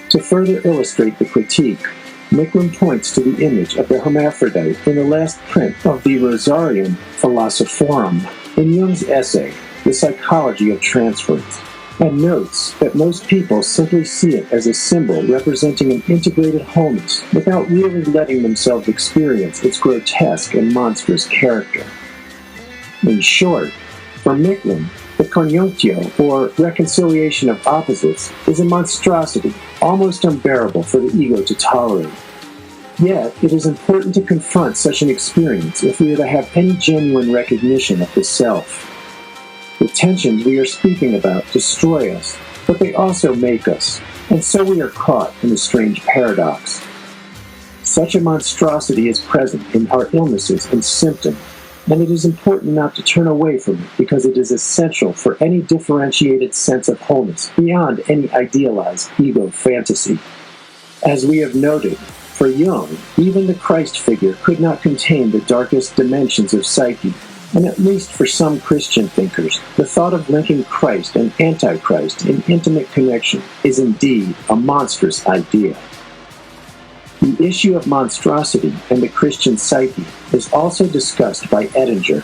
To further illustrate the critique, Mikram points to the image of the hermaphrodite in the last print of the Rosarium Philosophorum in Jung's essay, The Psychology of Transference, and notes that most people simply see it as a symbol representing an integrated wholeness without really letting themselves experience its grotesque and monstrous character. In short, for Mikram, the conjunctio, or reconciliation of opposites, is a monstrosity almost unbearable for the ego to tolerate. Yet, it is important to confront such an experience if we are to have any genuine recognition of the self. The tensions we are speaking about destroy us, but they also make us, and so we are caught in a strange paradox. Such a monstrosity is present in our illnesses and symptoms, and it is important not to turn away from it because it is essential for any differentiated sense of wholeness beyond any idealized ego fantasy. As we have noted, for Jung, even the Christ figure could not contain the darkest dimensions of psyche, and at least for some Christian thinkers, the thought of linking Christ and Antichrist in intimate connection is indeed a monstrous idea. The issue of monstrosity and the Christian psyche is also discussed by Edinger,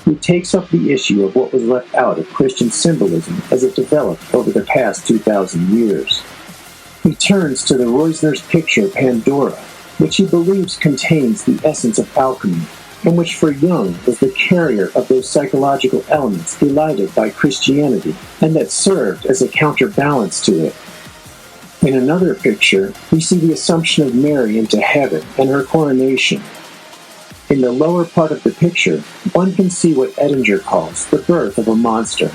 who takes up the issue of what was left out of Christian symbolism as it developed over the past 2,000 years. He turns to the Reusner's picture Pandora, which he believes contains the essence of alchemy, and which for Jung was the carrier of those psychological elements elided by Christianity, and that served as a counterbalance to it. In another picture, we see the Assumption of Mary into heaven and her coronation. In the lower part of the picture, one can see what Edinger calls the birth of a monster.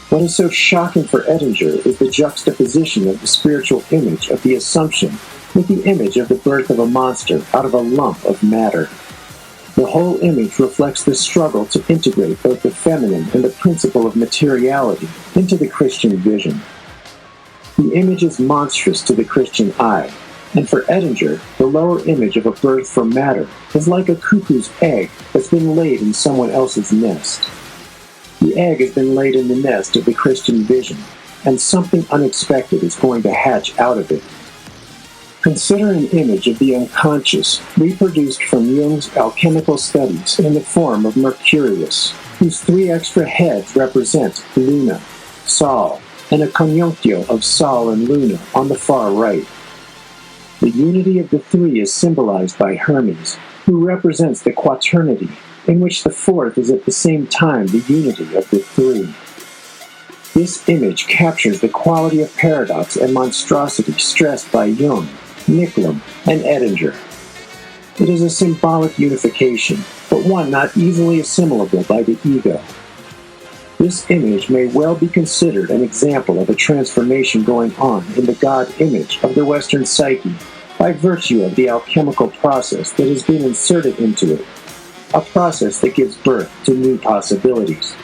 What is so shocking for Edinger is the juxtaposition of the spiritual image of the Assumption with the image of the birth of a monster out of a lump of matter. The whole image reflects the struggle to integrate both the feminine and the principle of materiality into the Christian vision. The image is monstrous to the Christian eye, and for Edinger, the lower image of a birth from matter is like a cuckoo's egg that's been laid in someone else's nest. The egg has been laid in the nest of the Christian vision, and something unexpected is going to hatch out of it. Consider an image of the unconscious reproduced from Jung's alchemical studies in the form of Mercurius, whose 3 extra heads represent Luna, Sol, and a conjunctio of Sol and Luna on the far right. The unity of the 3 is symbolized by Hermes, who represents the quaternity, in which the 4th is at the same time the unity of the 3. This image captures the quality of paradox and monstrosity stressed by Jung, Nicolum, and Edinger. It is a symbolic unification, but one not easily assimilable by the ego. This image may well be considered an example of a transformation going on in the God image of the Western psyche by virtue of the alchemical process that has been inserted into it, a process that gives birth to new possibilities.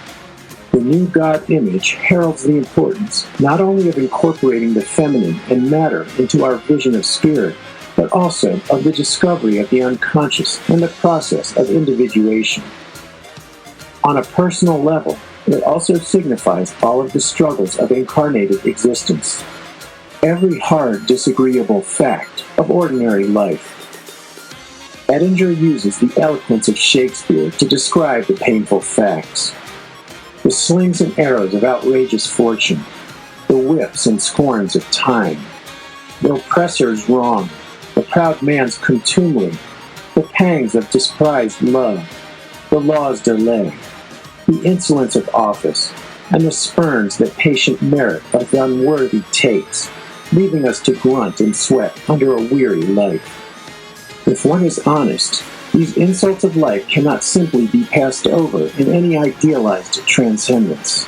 The new God image heralds the importance not only of incorporating the feminine and matter into our vision of spirit, but also of the discovery of the unconscious and the process of individuation. On a personal level, it also signifies all of the struggles of incarnated existence, every hard, disagreeable fact of ordinary life. Edinger uses the eloquence of Shakespeare to describe the painful facts. The slings and arrows of outrageous fortune, the whips and scorns of time, the oppressor's wrong, the proud man's contumely, the pangs of despised love, the law's delay, the insolence of office, and the spurns that patient merit of the unworthy takes, leaving us to grunt and sweat under a weary life. If one is honest, these insults of life cannot simply be passed over in any idealized transcendence.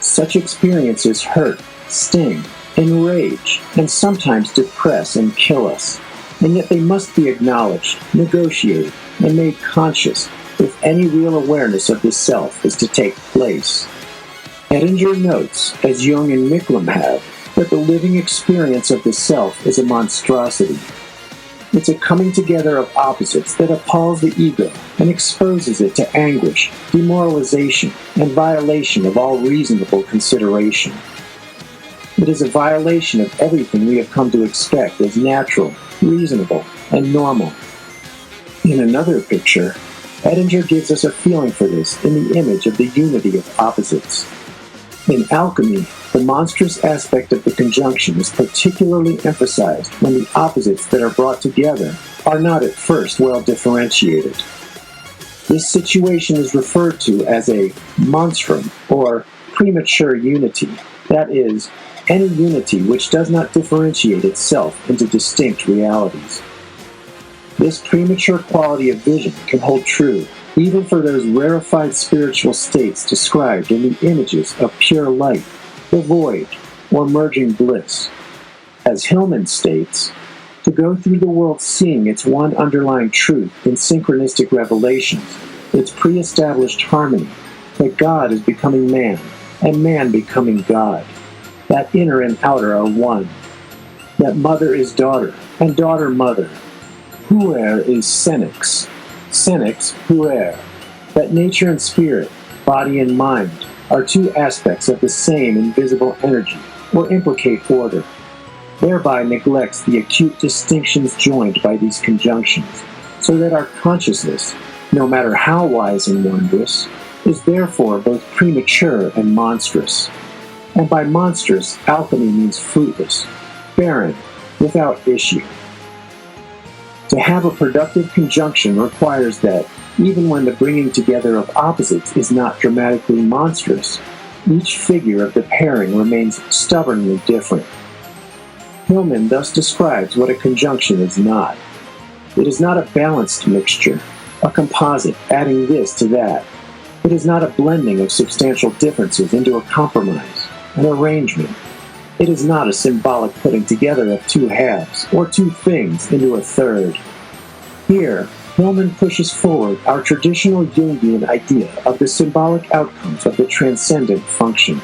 Such experiences hurt, sting, enrage, and sometimes depress and kill us, and yet they must be acknowledged, negotiated, and made conscious if any real awareness of the self is to take place. Edinger notes, as Jung and Nicolum have, that the living experience of the self is a monstrosity. It's a coming together of opposites that appalls the ego and exposes it to anguish, demoralization, and violation of all reasonable consideration. It is a violation of everything we have come to expect as natural, reasonable, and normal. In another picture, Edinger gives us a feeling for this in the image of the unity of opposites. In Alchemy, the monstrous aspect of the conjunction is particularly emphasized when the opposites that are brought together are not at first well differentiated. This situation is referred to as a monstrum, or premature unity, that is, any unity which does not differentiate itself into distinct realities. This premature quality of vision can hold true even for those rarefied spiritual states described in the images of pure light, the void, or merging bliss. As Hillman states, to go through the world seeing its one underlying truth in synchronistic revelations, its pre-established harmony, that God is becoming man, and man becoming God, that inner and outer are one, that mother is daughter, and daughter mother, puer is senex, senex puer, that nature and spirit, body and mind, are two aspects of the same invisible energy, or implicate order, thereby neglects the acute distinctions joined by these conjunctions, so that our consciousness, no matter how wise and wondrous, is therefore both premature and monstrous. And by monstrous, alchemy means fruitless, barren, without issue. To have a productive conjunction requires that, even when the bringing together of opposites is not dramatically monstrous, each figure of the pairing remains stubbornly different. Hillman thus describes what a conjunction is not. It is not a balanced mixture, a composite adding this to that. It is not a blending of substantial differences into a compromise, an arrangement. It is not a symbolic putting together of two halves, or two things into a third. Here, Hillman pushes forward our traditional Jungian idea of the symbolic outcomes of the transcendent function.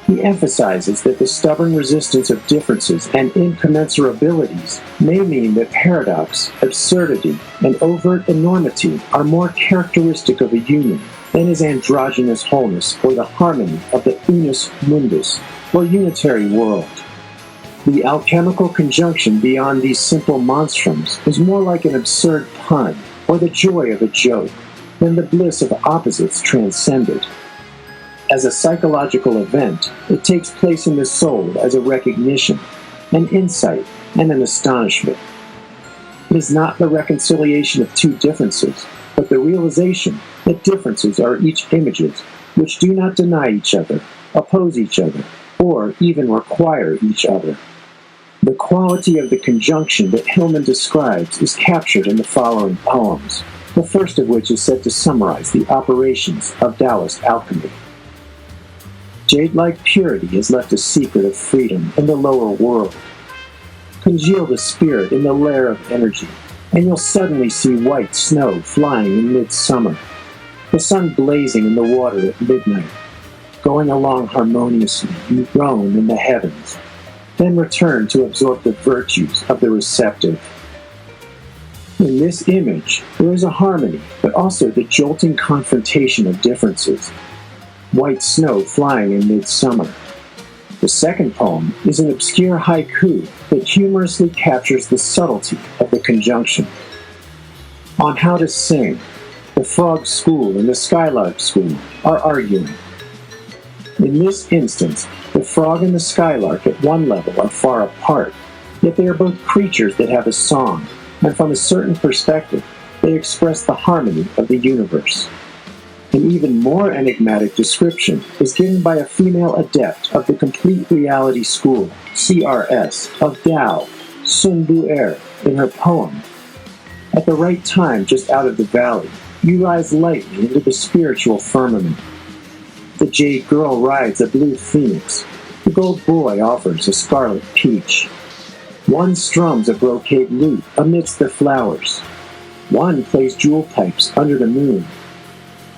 He emphasizes that the stubborn resistance of differences and incommensurabilities may mean that paradox, absurdity, and overt enormity are more characteristic of a union than is androgynous wholeness or the harmony of the unus mundus, or unitary world. The alchemical conjunction beyond these simple monstrums is more like an absurd pun, or the joy of a joke, then the bliss of opposites transcended. As a psychological event, it takes place in the soul as a recognition, an insight, and an astonishment. It is not the reconciliation of two differences, but the realization that differences are each images which do not deny each other, oppose each other, or even require each other. The quality of the conjunction that Hillman describes is captured in the following poems, the first of which is said to summarize the operations of Taoist alchemy. Jade-like purity has left a secret of freedom in the lower world. Congeal the spirit in the lair of energy, and you'll suddenly see white snow flying in midsummer, the sun blazing in the water at midnight. Going along harmoniously, you roam in the heavens, then return to absorb the virtues of the receptive. In this image, there is a harmony, but also the jolting confrontation of differences. White snow flying in midsummer. The second poem is an obscure haiku that humorously captures the subtlety of the conjunction. On how to sing, the frog school and the skylark school are arguing. In this instance, the frog and the skylark at one level are far apart, yet they are both creatures that have a song, and from a certain perspective, they express the harmony of the universe. An even more enigmatic description is given by a female adept of the Complete Reality School, CRS, of Tao, Sun Bu-er, in her poem. At the right time, just out of the valley, you rise lightly into the spiritual firmament. The jade girl rides a blue phoenix. The gold boy offers a scarlet peach. One strums a brocade lute amidst the flowers. One plays jewel pipes under the moon.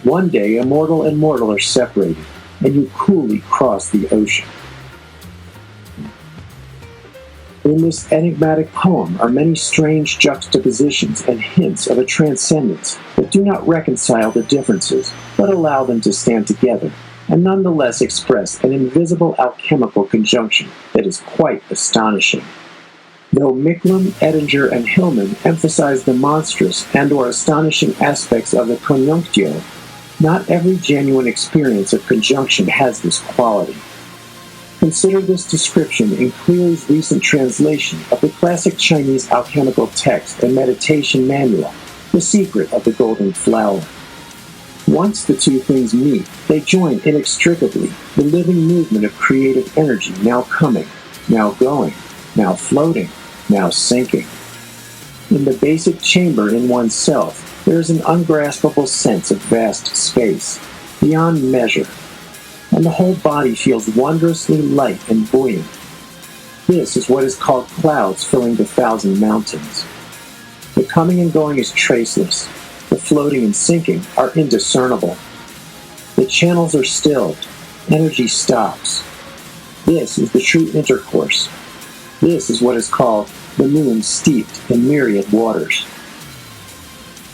One day, immortal and mortal are separated, and you coolly cross the ocean. In this enigmatic poem are many strange juxtapositions and hints of a transcendence that do not reconcile the differences, but allow them to stand together, and nonetheless express an invisible alchemical conjunction that is quite astonishing. Though Micklem, Ettinger, and Hillman emphasize the monstrous and/or astonishing aspects of the conjunctio, not every genuine experience of conjunction has this quality. Consider this description in Cleary's recent translation of the classic Chinese alchemical text and meditation manual, The Secret of the Golden Flower. Once the two things meet, they join inextricably, the living movement of creative energy now coming, now going, now floating, now sinking. In the basic chamber in oneself, there is an ungraspable sense of vast space, beyond measure, and the whole body feels wondrously light and buoyant. This is what is called clouds filling the 1,000 mountains. The coming and going is traceless. The floating and sinking are indiscernible. The channels are stilled. Energy stops. This is the true intercourse. This is what is called the moon steeped in myriad waters.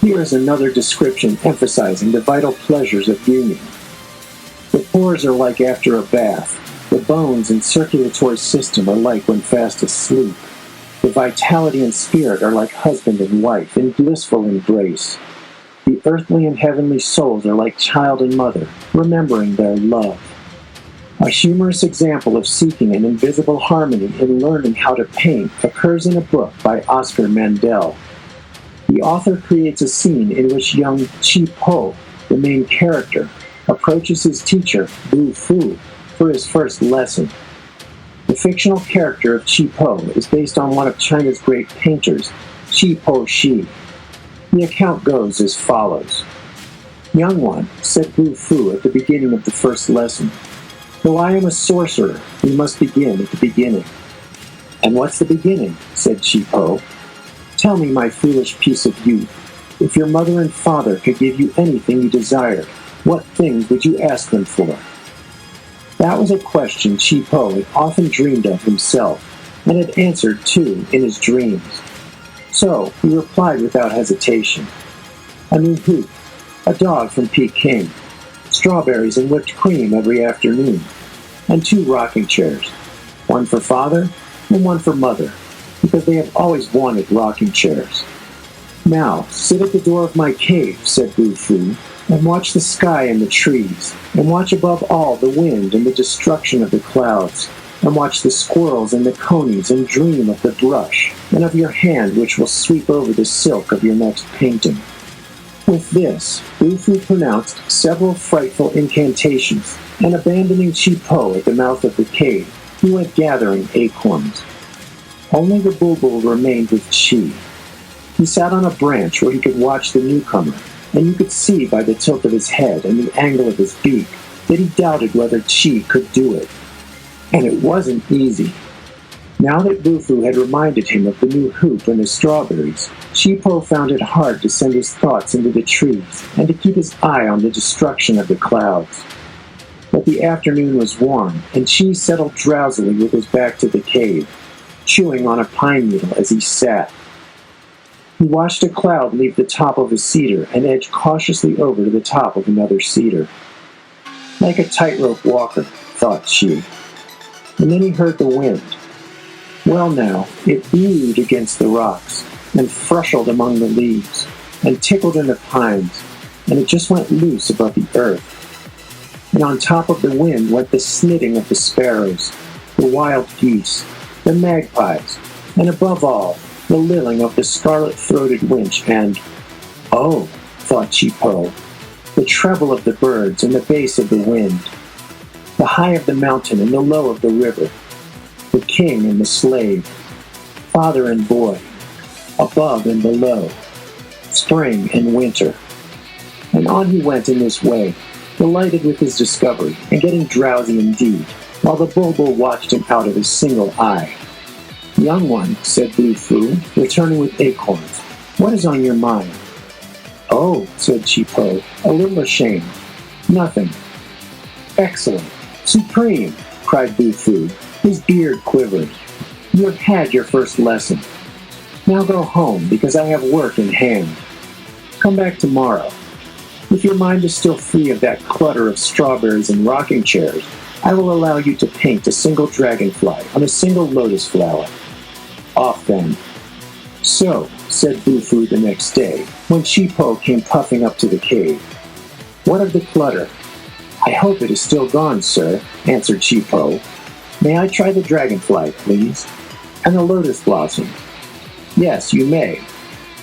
Here is another description emphasizing the vital pleasures of union. The pores are like after a bath. The bones and circulatory system are like when fast asleep. The vitality and spirit are like husband and wife in blissful embrace. The earthly and heavenly souls are like child and mother, remembering their love. A humorous example of seeking an invisible harmony in learning how to paint occurs in a book by Oscar Mandel. The author creates a scene in which young E.G.Plott, the main character, approaches his teacher, Bu Fu, for his first lesson. The fictional character of E.G.Plott is based on one of China's great painters, Po Shi. The account goes as follows. "Young one," said Bu Fu at the beginning of the first lesson, "though I am a sorcerer, we must begin at the beginning." "And what's the beginning?" said E.G.Plott. "Tell me, my foolish piece of youth, if your mother and father could give you anything you desired, what things would you ask them for?" That was a question E.G.Plott had often dreamed of himself, and had answered, too, in his dreams. So he replied without hesitation, "A new hoop, a dog from Peking, strawberries and whipped cream every afternoon, and 2 rocking chairs, one for father and one for mother, because they have always wanted rocking chairs." "Now, sit at the door of my cave," said Bufu, "and watch the sky and the trees, and watch above all the wind and the destruction of the clouds, and watch the squirrels and the conies, and dream of the brush, and of your hand which will sweep over the silk of your next painting." With this, Bufu pronounced several frightful incantations, and abandoning Chi-Po at the mouth of the cave, he went gathering acorns. Only the bulbul remained with Chi. He sat on a branch where he could watch the newcomer, and you could see by the tilt of his head and the angle of his beak that he doubted whether Chi could do it. And it wasn't easy. Now that Bufu had reminded him of the new hoop and the strawberries, Chi-Po found it hard to send his thoughts into the trees and to keep his eye on the destruction of the clouds. But the afternoon was warm, and Chi settled drowsily with his back to the cave, chewing on a pine needle as he sat. He watched a cloud leave the top of a cedar and edge cautiously over to the top of another cedar. Like a tightrope walker, thought Chi. And then he heard the wind. Well now, it booed against the rocks, and frustled among the leaves, and tickled in the pines, and it just went loose above the earth. And on top of the wind went the snitting of the sparrows, the wild geese, the magpies, and above all, the lilling of the scarlet-throated winch, and, "Oh," thought Chi-Po, "the treble of the birds and the bass of the wind, the high of the mountain and the low of the river, the king and the slave, father and boy, above and below, spring and winter." And on he went in this way, delighted with his discovery, and getting drowsy indeed, while the bulbul watched him out of his single eye. "Young one," said Bufu, returning with acorns, "what is on your mind?" "Oh," said Chi-Po, a little ashamed. "Nothing." "Excellent! Supreme!" cried Bufu. His beard quivered. "You have had your first lesson. Now go home, because I have work in hand. Come back tomorrow. If your mind is still free of that clutter of strawberries and rocking chairs, I will allow you to paint a single dragonfly on a single lotus flower. Off then." "So," said Bufu the next day, when Chi-Po came puffing up to the cave, "what of the clutter?" "I hope it is still gone, sir," answered Chi-Po. "May I try the dragonfly, please? And the lotus blossom?" "Yes, you may."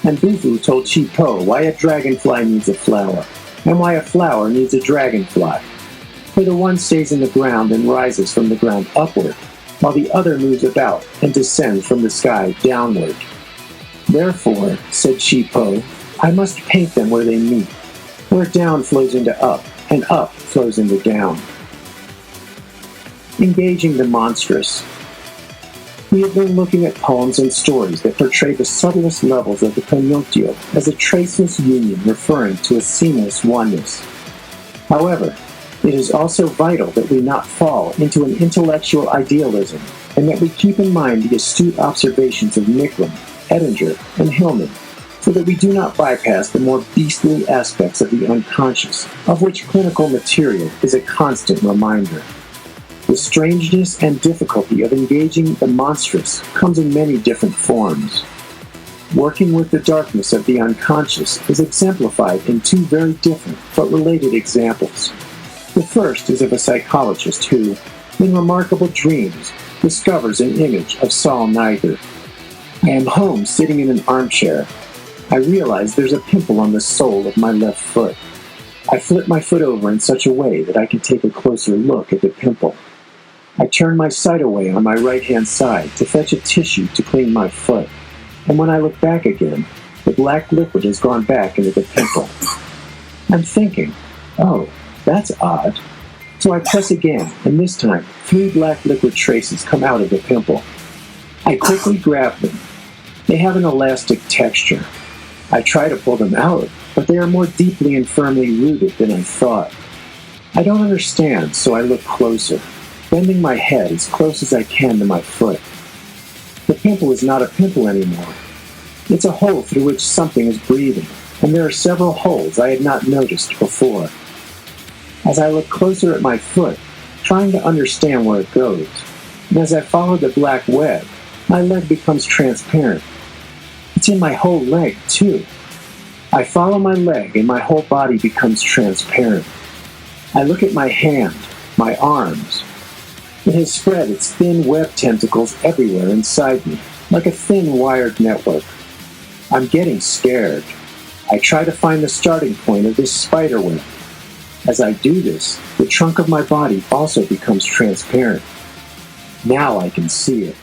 And Bufu told Chi-Po why a dragonfly needs a flower, and why a flower needs a dragonfly. For the one stays in the ground and rises from the ground upward, while the other moves about and descends from the sky downward. "Therefore," said Chi-Po, "I must paint them where they meet, where down flows into up, and up flows into down." Engaging the monstrous. We have been looking at poems and stories that portray the subtlest levels of the conjunctio as a traceless union referring to a seamless oneness. However, it is also vital that we not fall into an intellectual idealism, and that we keep in mind the astute observations of Nicklin, Ettinger, and Hillman, so that we do not bypass the more beastly aspects of the unconscious, of which clinical material is a constant reminder. The strangeness and difficulty of engaging the monstrous comes in many different forms. Working with the darkness of the unconscious is exemplified in two very different but related examples. The first is of a psychologist who, in remarkable dreams, discovers an image of Saul Niger. "I am home sitting in an armchair. I realize there's a pimple on the sole of my left foot. I flip my foot over in such a way that I can take a closer look at the pimple. I turn my sight away on my right-hand side to fetch a tissue to clean my foot, and when I look back again, the black liquid has gone back into the pimple. I'm thinking, oh, that's odd. So I press again, and this time, 3 black liquid traces come out of the pimple. I quickly grab them. They have an elastic texture. I try to pull them out, but they are more deeply and firmly rooted than I thought. I don't understand, so I look closer, bending my head as close as I can to my foot. The pimple is not a pimple anymore. It's a hole through which something is breathing, and there are several holes I had not noticed before. As I look closer at my foot, trying to understand where it goes, and as I follow the black web, my leg becomes transparent. It's It's in my whole leg, too. I follow my leg and my whole body becomes transparent. I look at my hand, my arms. It has spread its thin web tentacles everywhere inside me, like a thin wired network. I'm getting scared. I try to find the starting point of this spider web. As I do this, the trunk of my body also becomes transparent. Now I can see it.